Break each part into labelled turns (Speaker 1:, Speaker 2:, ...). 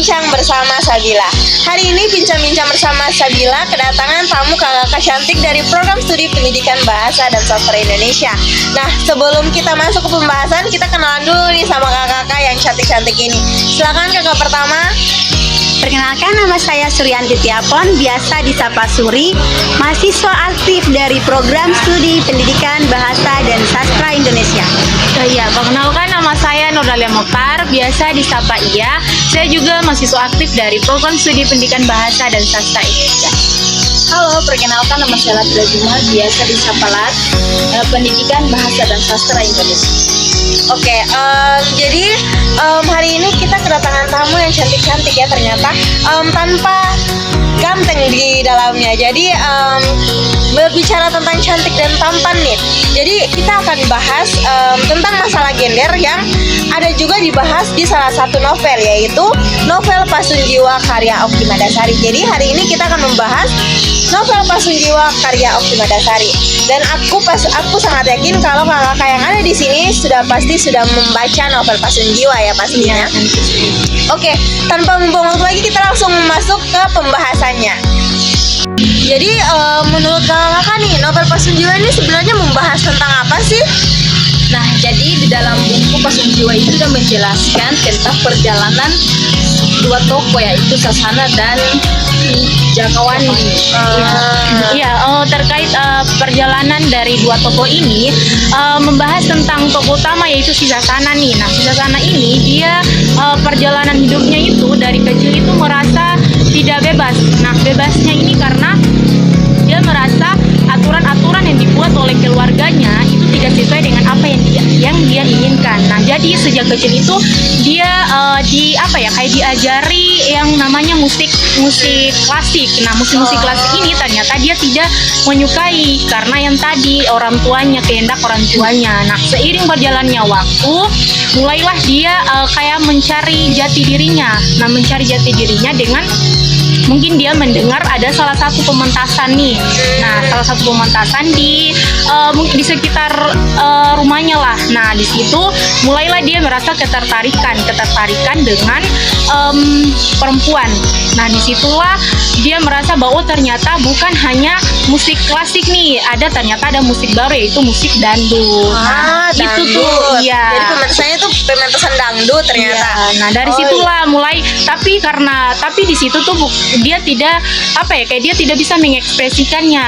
Speaker 1: Bincang bersama Sabila. Hari ini Bincang-bincang bersama Sabila kedatangan tamu kakak cantik dari program studi pendidikan bahasa dan sastra Indonesia. Nah, sebelum kita masuk ke pembahasan, kita kenalan dulu nih sama kakak-kakak yang cantik-cantik ini. Silakan kakak pertama.
Speaker 2: Perkenalkan, nama saya Suryanti Tiapon, biasa disapa Suri, mahasiswa aktif dari program studi pendidikan bahasa dan sastra Indonesia.
Speaker 3: Iya, perkenalkan, nama saya Nurdalia Mokhtar, biasa disapa Iya. Saya juga mahasiswa aktif dari program studi pendidikan bahasa dan sastra Indonesia.
Speaker 4: Halo, perkenalkan, nama saya Latila Jumar, biasa disapa Lat, pendidikan bahasa dan sastra Indonesia.
Speaker 1: Oke, jadi hari ini kita kedatangan tamu yang cantik-cantik ya ternyata, tanpa ganteng di dalamnya. Jadi berbicara tentang cantik dan tampan nih. Jadi kita akan bahas tentang masalah gender yang ada juga dibahas di salah satu novel, yaitu novel Pasun Jiwa karya Oki Madasari. Jadi hari ini kita akan membahas novel Pasun Jiwa karya Oki Madasari. Dan aku sangat yakin kalau kakak-kakak yang ada di sini pasti sudah membaca novel Pasun Jiwa ya pastinya. Oke, tanpa membuang waktu lagi kita langsung masuk ke pembahasannya. Jadi menurut kakak-kakak nih, novel Pasun Jiwa ini sebenarnya membahas tentang apa sih?
Speaker 4: Nah, jadi di dalam buku Pasun Jiwa itu sudah menjelaskan tentang perjalanan dua tokoh, yaitu Sasana dan Jakawani.
Speaker 3: Terkait perjalanan dari dua tokoh ini, membahas tentang tokoh utama yaitu si Sasana nih. Nah, si Sasana ini dia perjalanan hidupnya itu dari kecil itu merasa tidak bebas. Nah, bebasnya ini karena dia merasa aturan-aturan yang dibuat oleh keluarganya itu tidak sesuai dengan apa yang dia inginkan. Nah, jadi sejak kecil itu dia diajari yang namanya musik klasik. Nah, musik klasik ini ternyata dia tidak menyukai karena yang tadi kehendak orang tuanya. Nah, seiring berjalannya waktu, mulailah dia kayak mencari jati dirinya. Nah, mencari jati dirinya dengan mungkin dia mendengar ada salah satu pementasan nih. Nah, salah satu pementasan di sekitar rumahnya lah. Nah, di situ mulailah dia merasa ketertarikan dengan perempuan. Nah, disitulah dia merasa bahwa ternyata bukan hanya musik klasik nih, ternyata ada musik baru yaitu musik dangdut. Nah,
Speaker 1: dangdut.
Speaker 3: Itu tuh, iya.
Speaker 1: Jadi pementasannya tuh pementasan dangdut ternyata.
Speaker 3: Iya. Nah, dari situlah mulai. Tapi di situ tuh dia tidak dia tidak bisa mengekspresikannya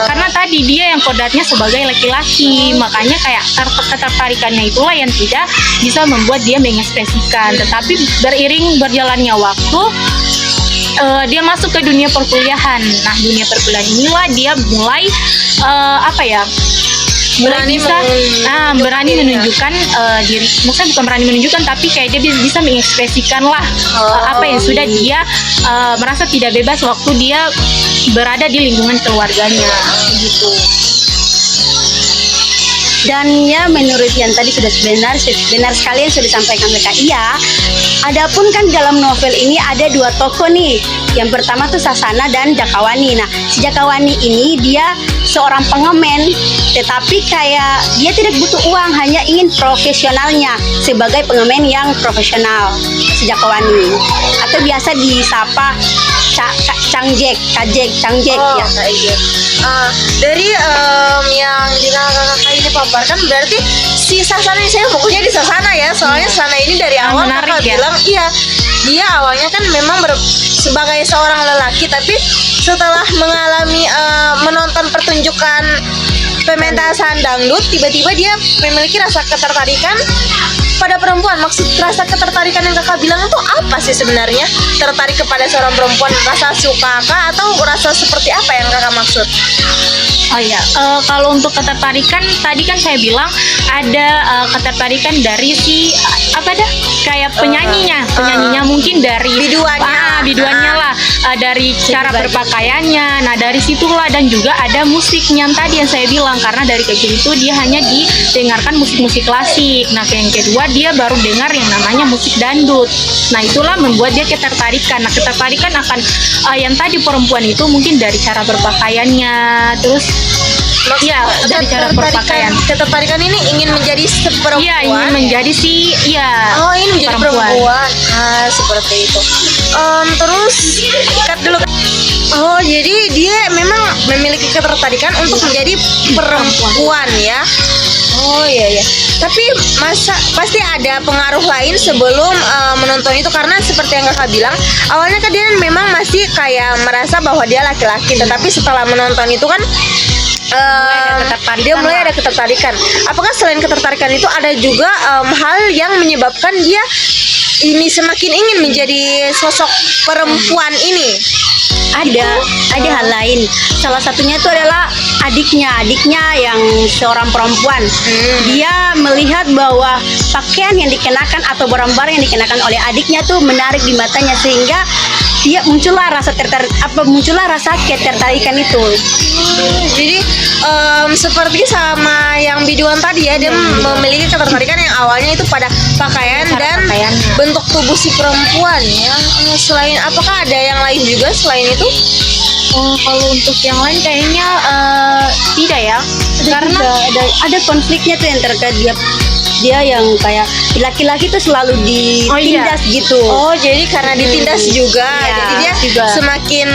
Speaker 3: karena tadi dia yang kodratnya sebagai laki-laki, makanya kayak ketertarikannya itulah yang tidak bisa membuat dia mengekspresikan. Tetapi beriring berjalannya waktu, dia masuk ke dunia perkuliahan. Nah, dunia perkuliahan inilah dia mulai berani menunjukkan diri. Maksudnya bukan berani menunjukkan, tapi kayak dia bisa mengekspresikan lah apa yang sudah dia merasa tidak bebas waktu dia berada di lingkungan keluarganya gitu.
Speaker 2: Dan ya, menurut yang tadi sudah benar sekali yang sudah disampaikan mereka. Iya, adapun kan dalam novel ini ada dua tokoh nih. Yang pertama tuh Sasana dan Jakawani. Nah, si Jakawani ini dia seorang pengemen, tetapi kayak dia tidak butuh uang, hanya ingin profesionalnya sebagai pengemen yang profesional, si Jakawani. Atau biasa disapa Cangjek ya.
Speaker 1: Dari yang kakak ini paparkan, berarti si Sasana ini, saya fokusnya di Sasana ya, soalnya Sasana ini dari awal kakak bilang dia awalnya kan memang sebagai seorang lelaki, tapi setelah mengalami menonton pertunjukan pementasan dangdut, tiba-tiba dia memiliki rasa ketertarikan pada perempuan. Maksud rasa ketertarikan yang kakak bilang itu apa sih sebenarnya? Tertarik kepada seorang perempuan, rasa suka kah atau rasa seperti apa yang kakak maksud?
Speaker 3: Oh iya, kalau untuk ketertarikan tadi kan saya bilang ada ketertarikan dari si kayak penyanyinya mungkin dari biduannya lah, dari cara berpakaiannya. Nah, dari situlah, dan juga ada musiknya tadi yang saya bilang, karena dari kecil itu dia hanya didengarkan musik klasik. Nah, yang kedua dia baru dengar yang namanya musik dangdut. Nah, itulah membuat dia ketertarikan. Nah, ketertarikan akan yang tadi perempuan itu mungkin dari cara berpakaiannya, terus Iya, dari cara berpakaian.
Speaker 1: Ketertarikan ini ingin menjadi seperempuan.
Speaker 3: Iya, ingin menjadi
Speaker 1: Oh, ini menjadi perempuan. Seperti itu. Terus cut dulu. Oh, jadi dia memang memiliki ketertarikan untuk menjadi perempuan ya. Oh iya. Tapi pasti ada pengaruh lain sebelum menonton itu, karena seperti yang kakak bilang, awalnya kan dia memang masih kayak merasa bahwa dia laki-laki, tetapi setelah menonton itu kan dia mulai ada ketertarikan. Apakah selain ketertarikan itu ada juga hal yang menyebabkan dia ini semakin ingin menjadi sosok perempuan ini?
Speaker 2: Ada hal lain. Salah satunya itu adalah adiknya yang seorang perempuan. Dia melihat bahwa pakaian yang dikenakan atau barang-barang yang dikenakan oleh adiknya tuh menarik di matanya, sehingga dia muncullah rasa ketertarikan itu.
Speaker 1: Jadi seperti sama yang biduan tadi ya, dia memiliki ketertarikan yang awalnya itu pada pakaian dan bentuk tubuh si perempuan ya. Selain, apakah ada yang lain juga selain itu?
Speaker 3: Kalau untuk yang lain kayaknya tidak ya, karena
Speaker 2: ada konfliknya tuh yang terkait dia yang kayak laki-laki tuh selalu ditindas gitu.
Speaker 1: Oh, jadi karena ditindas juga, jadi dia semakin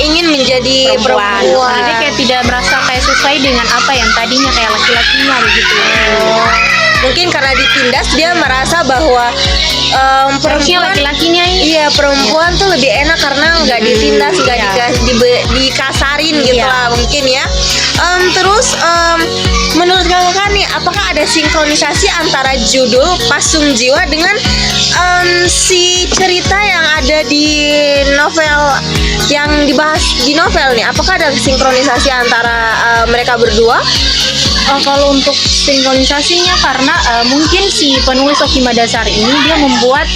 Speaker 1: ingin menjadi perempuan.
Speaker 3: Jadi kayak tidak merasa kayak sesuai dengan apa yang tadinya kayak laki-lakinya begitu.
Speaker 1: Mungkin karena ditindas dia merasa bahwa perempuan
Speaker 3: laki-lakinya
Speaker 1: perempuan tuh lebih enak karena nggak ditindas, nggak dikasarin gitu lah mungkin ya. Terus menurut kakak nih, apakah ada sinkronisasi antara judul Pasung Jiwa dengan si cerita yang ada di novel yang dibahas di novel nih? Apakah ada sinkronisasi antara mereka berdua?
Speaker 3: Kalau untuk sinkronisasinya, karena mungkin si penulis Okima Dasar ini dia membuat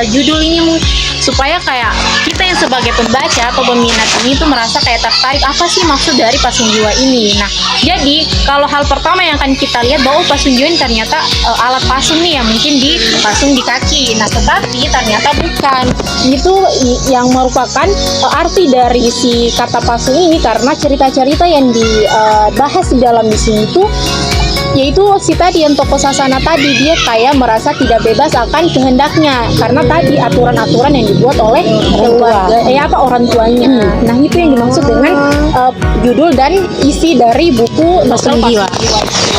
Speaker 3: judul ini supaya kayak kita yang sebagai pembaca atau peminat ini tuh merasa kayak tertarik, apa sih maksud dari Pasung Jiwa ini. Nah, jadi kalau hal pertama yang akan kita lihat bahwa Pasung Jiwa ini ternyata alat pasung nih yang mungkin dipasung di kaki. Nah, tetapi ternyata bukan. Itu yang merupakan arti dari si kata pasung ini, karena cerita-cerita yang dibahas di dalam di sini tuh yaitu si tadi yang tokoh Sasana tadi, dia kayak merasa tidak bebas akan kehendaknya karena tadi aturan-aturan yang dibuat oleh keluarga orang tuanya. Nah, itu yang dimaksud dengan judul dan isi dari buku novel Pasung Jiwa.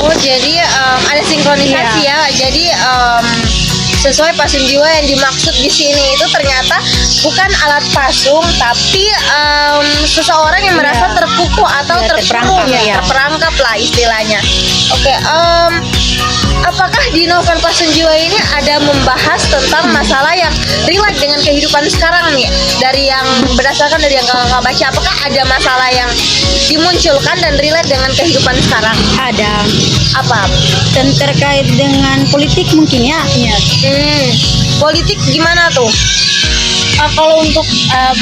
Speaker 1: Oh, jadi ada sinkronisasi ya. Jadi sesuai Pasung Jiwa yang dimaksud di sini itu ternyata bukan alat pasung, tapi seseorang yang merasa terkuku atau terperangkap lah istilahnya. Oke, apakah di novel Pasung Jiwa ini ada membahas tentang masalah yang relate dengan kehidupan sekarang nih? Berdasarkan dari yang kakak baca, apakah ada masalah yang dimunculkan dan relate dengan kehidupan sekarang?
Speaker 2: Ada.
Speaker 1: Apa?
Speaker 2: Dan terkait dengan politik mungkin ya.
Speaker 1: Politik gimana tuh?
Speaker 3: Kalau untuk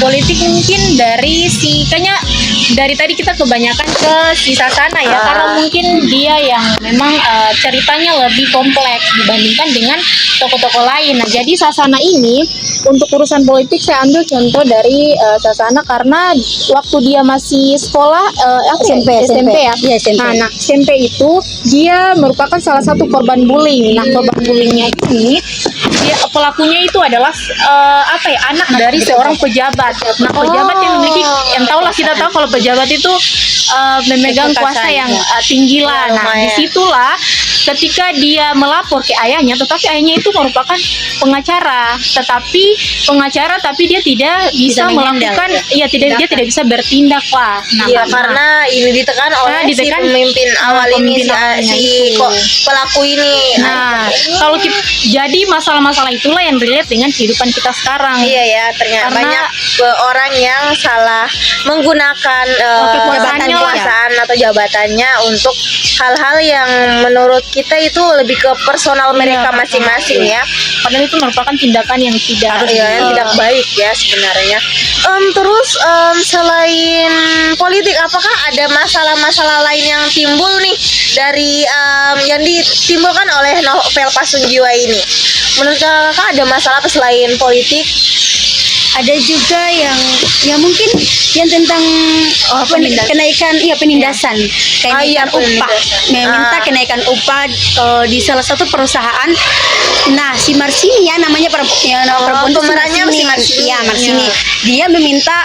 Speaker 3: politik mungkin kayaknya dari tadi kita kebanyakan ke si Sasana ya, karena mungkin dia yang memang ceritanya lebih kompleks dibandingkan dengan tokoh-tokoh lain. Nah, jadi Sasana ini untuk urusan politik saya ambil contoh dari Sasana karena waktu dia masih sekolah SMP ya.
Speaker 2: Iya, SMP.
Speaker 3: Nah, SMP itu dia merupakan salah satu korban bullying. Nah, korban bullyingnya ini pelakunya itu adalah anak dari seorang pejabat. Nah, pejabat yang memiliki, yang kita tahu kalau pejabat itu memegang kuasa yang tinggi lah. Nah, disitulah ketika dia melapor ke ayahnya, tetapi ayahnya itu merupakan pengacara, tapi dia tidak bisa melakukan, dia tidak bisa bertindak lah. Nah,
Speaker 1: karena ini ditekan oleh si pemimpin awal ini, si pelaku ini.
Speaker 3: Nah, kalau jadi masalah-masalah itulah yang relate dengan kehidupan kita sekarang.
Speaker 1: Iya ya, ternyata banyak orang yang salah menggunakan kekuasaan atau jabatannya untuk hal-hal yang menurut kita itu lebih ke personal mereka masing-masing ya.
Speaker 3: Padahal itu merupakan tindakan yang tidak
Speaker 1: yang tidak baik ya sebenarnya. Terus selain politik, apakah ada masalah-masalah lain yang timbul nih dari yang ditimbulkan oleh novel Pasung Jiwa ini? Menurut kakak ada masalah apa selain politik?
Speaker 2: ada juga yang ya mungkin yang tentang kenaikan penindasan, kenaikan upah, meminta kenaikan upah di salah satu perusahaan. Nah, si Marsini ya namanya perempuan itu
Speaker 1: pemerannya si Marsini.
Speaker 2: Ya, Marsini. Dia meminta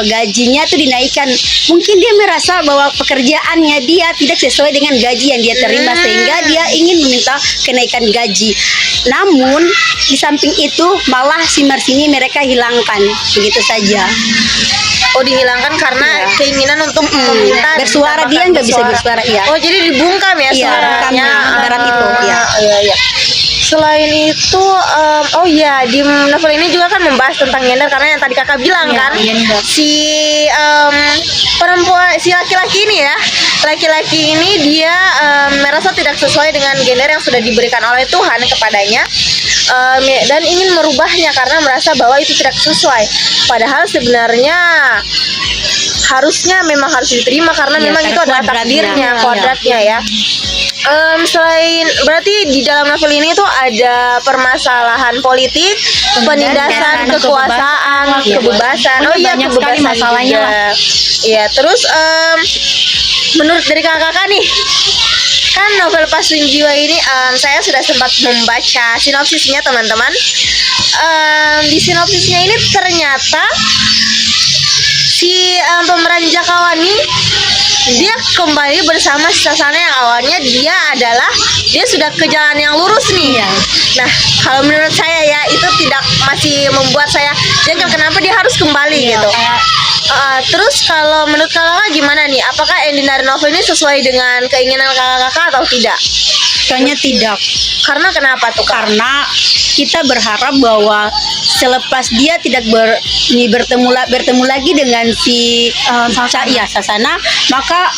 Speaker 2: gajinya tuh dinaikkan. Mungkin dia merasa bahwa pekerjaannya dia tidak sesuai dengan gaji yang dia terima sehingga dia ingin meminta kenaikan gaji. Namun di samping itu malah si Marsini mereka hilangkan begitu saja.
Speaker 1: Oh, dihilangkan karena keinginan untuk meminta
Speaker 2: bersuara, dia nggak bisa bersuara, iya.
Speaker 1: Oh, jadi dibungkam ya
Speaker 2: Iya,
Speaker 1: suaranya.
Speaker 2: ibarat itu, iya.
Speaker 1: Iya. Selain itu, oh iya, di novel ini juga kan membahas tentang gender karena yang tadi kakak bilang kan, si perempuan, si laki-laki ini ya, laki-laki ini dia merasa tidak sesuai dengan gender yang sudah diberikan oleh Tuhan kepadanya, dan ingin merubahnya karena merasa bahwa itu tidak sesuai. Padahal sebenarnya harusnya memang harus diterima karena memang itu adalah takdirnya, kodratnya ya. Selain berarti di dalam novel ini tuh ada permasalahan politik, penindasan kekuasaan, kebebasan. Oh iya,
Speaker 3: banyak sekali
Speaker 1: kebebasan
Speaker 3: masalahnya
Speaker 1: juga. Iya, terus menurut dari kakak nih, kan novel Pasun Jiwa ini saya sudah sempat membaca sinopsisnya teman-teman. Di sinopsisnya ini ternyata si pemeran Jakawani dia kembali bersama Sasana yang awalnya dia sudah ke jalan yang lurus nih. Nah, kalau menurut saya ya itu tidak masih membuat saya jengkel kenapa dia harus kembali gitu. Terus kalau menurut kakak gimana nih? Apakah ending dari novel ini sesuai dengan keinginan kakak atau tidak?
Speaker 2: Kayaknya tidak.
Speaker 1: Karena kenapa tuh?
Speaker 2: Karena kita berharap bahwa selepas dia tidak bertemu lagi dengan si Sasana, maka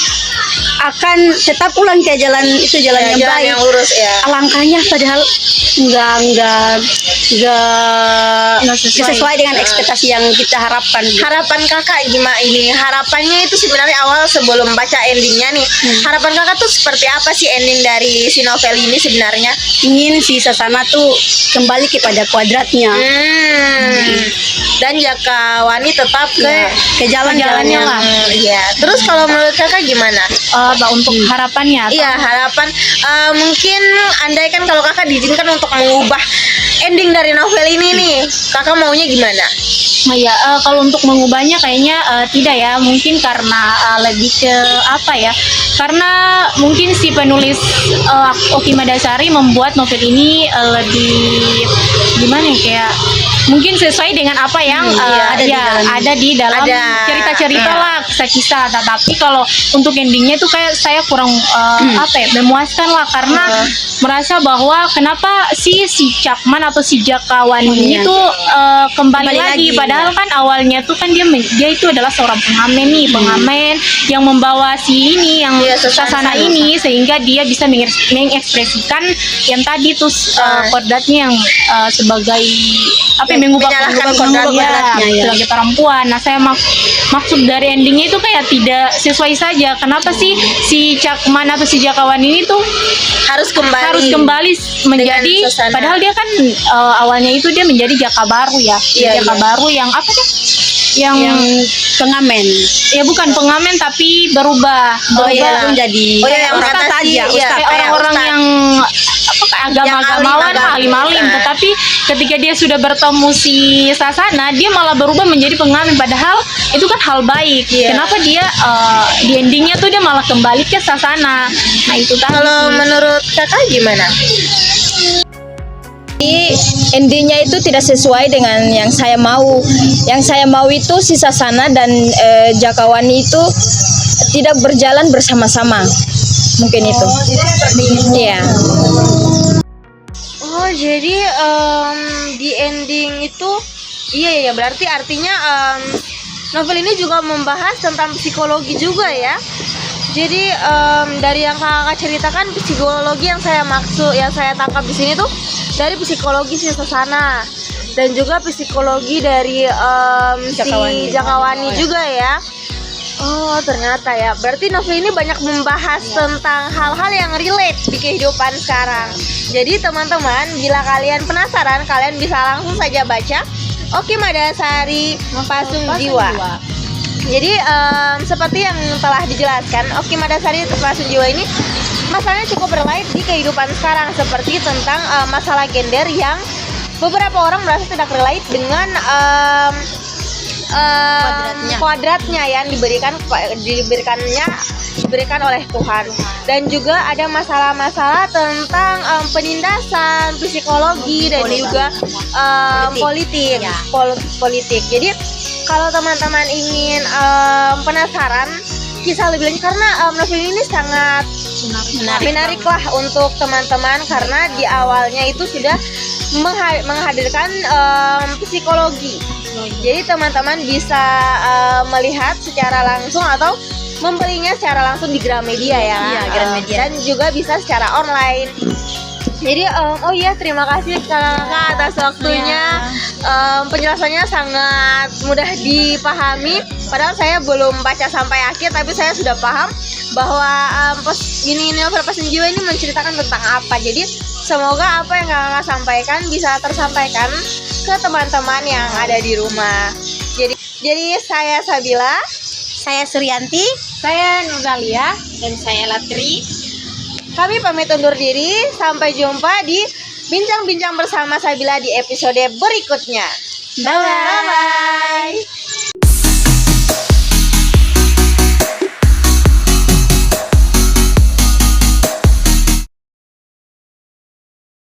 Speaker 2: akan tetap pulang ke jalan yang baik,
Speaker 1: yang lurus ya.
Speaker 2: Alangkahnya padahal nggak sesuai dengan ekspektasi yang kita harapkan.
Speaker 1: Harapan kakak gimana ini? Harapannya itu sebenarnya awal sebelum baca endingnya nih. Harapan kakak tuh seperti apa sih ending dari si novel ini sebenarnya?
Speaker 2: Ingin si Sasana tuh kembali kepada kuadratnya.
Speaker 1: Dan Jakawani tetap ke
Speaker 3: jalannya lah.
Speaker 1: Iya. Terus kalau menurut kakak gimana?
Speaker 3: Untuk harapannya atau?
Speaker 1: Iya, harapan mungkin andaikan kalau kakak diizinkan untuk mengubah ending dari novel ini nih, kakak maunya gimana?
Speaker 3: Kalau untuk mengubahnya kayaknya tidak ya, mungkin karena lebih ke apa ya? Karena mungkin si penulis Oki Madasari membuat novel ini lebih gimana ya, kayak mungkin sesuai dengan apa yang ada di dalam cerita-cerita lah, kisah-kisah. Tapi kalau untuk endingnya itu kayak saya kurang memuaskan lah karena merasa bahwa kenapa si Cakman atau si Jakawani ini tuh kembali lagi. Padahal kan awalnya tuh kan dia itu adalah seorang pengamen yang membawa si ini yang Sasana ini sehingga dia bisa mengekspresikan yang tadi tuh kodratnya yang sebagai mengubah kodratnya sebagai perempuan. Nah, saya maksud dari endingnya itu kayak tidak sesuai saja. Kenapa sih si Cakman atau si Jakawani ini tuh
Speaker 1: harus kembali
Speaker 3: menjadi, padahal dia kan awalnya itu dia menjadi Jaka Baru ya. Jaka Baru yang apa sih? Yang
Speaker 2: pengamen.
Speaker 3: Ya bukan pengamen tapi berubah
Speaker 2: menjadi
Speaker 3: orang-orang yang agama-agamawan, alim-alim. Tetapi ketika dia sudah bertemu si Sasana, dia malah berubah menjadi pengamen. Padahal itu kan hal baik. Kenapa dia di endingnya tuh dia malah kembali ke Sasana? Nah itu tadi.
Speaker 1: Kalau menurut kakak gimana?
Speaker 4: Endingnya itu tidak sesuai dengan yang saya mau. Yang saya mau itu si Sasana dan Jakawani itu tidak berjalan bersama-sama. Mungkin itu. Iya.
Speaker 1: Oh, jadi di ending itu iya berarti artinya novel ini juga membahas tentang psikologi juga ya. Jadi dari yang kakak ceritakan psikologi yang saya tangkap di sini tuh dari psikologi si Sasana dan juga psikologi dari si Jakawani juga ya. Oh, ternyata ya. Berarti novel ini banyak membahas tentang hal-hal yang relate di kehidupan sekarang. Jadi teman-teman, bila kalian penasaran, kalian bisa langsung saja baca Oki Madasari Pasung Jiwa. Jadi seperti yang telah dijelaskan, Oki Madasari Pasung Jiwa ini masalahnya cukup relate di kehidupan sekarang, seperti tentang masalah gender yang beberapa orang merasa tidak relate dengan kuadratnya yang diberikan oleh Tuhan. Dan juga ada masalah-masalah tentang penindasan, psikologi, dan juga politik. Jadi kalau teman-teman ingin penasaran kisah lebih lanjut, karena novel ini sangat menarik lah untuk teman-teman, karena di awalnya itu sudah menghadirkan psikologi. Jadi teman-teman bisa melihat secara langsung atau membelinya secara langsung di Gramedia ya.
Speaker 2: Iya, Gramedia.
Speaker 1: Dan juga bisa secara online. Jadi oh iya, terima kasih Kakak atas waktunya. Penjelasannya sangat mudah dipahami. Padahal saya belum baca sampai akhir, tapi saya sudah paham bahwa novel Pasung Jiwa ini menceritakan tentang apa. Jadi semoga apa yang Kakak sampaikan bisa tersampaikan ke teman-teman yang ada di rumah. Jadi saya Sabila,
Speaker 2: Saya Suryanti.
Speaker 3: Saya Nurdalia.
Speaker 2: Dan saya Latri.
Speaker 1: kami pamit undur diri. Sampai jumpa di Bincang-bincang bersama Sabila di episode berikutnya.
Speaker 2: Bye-bye.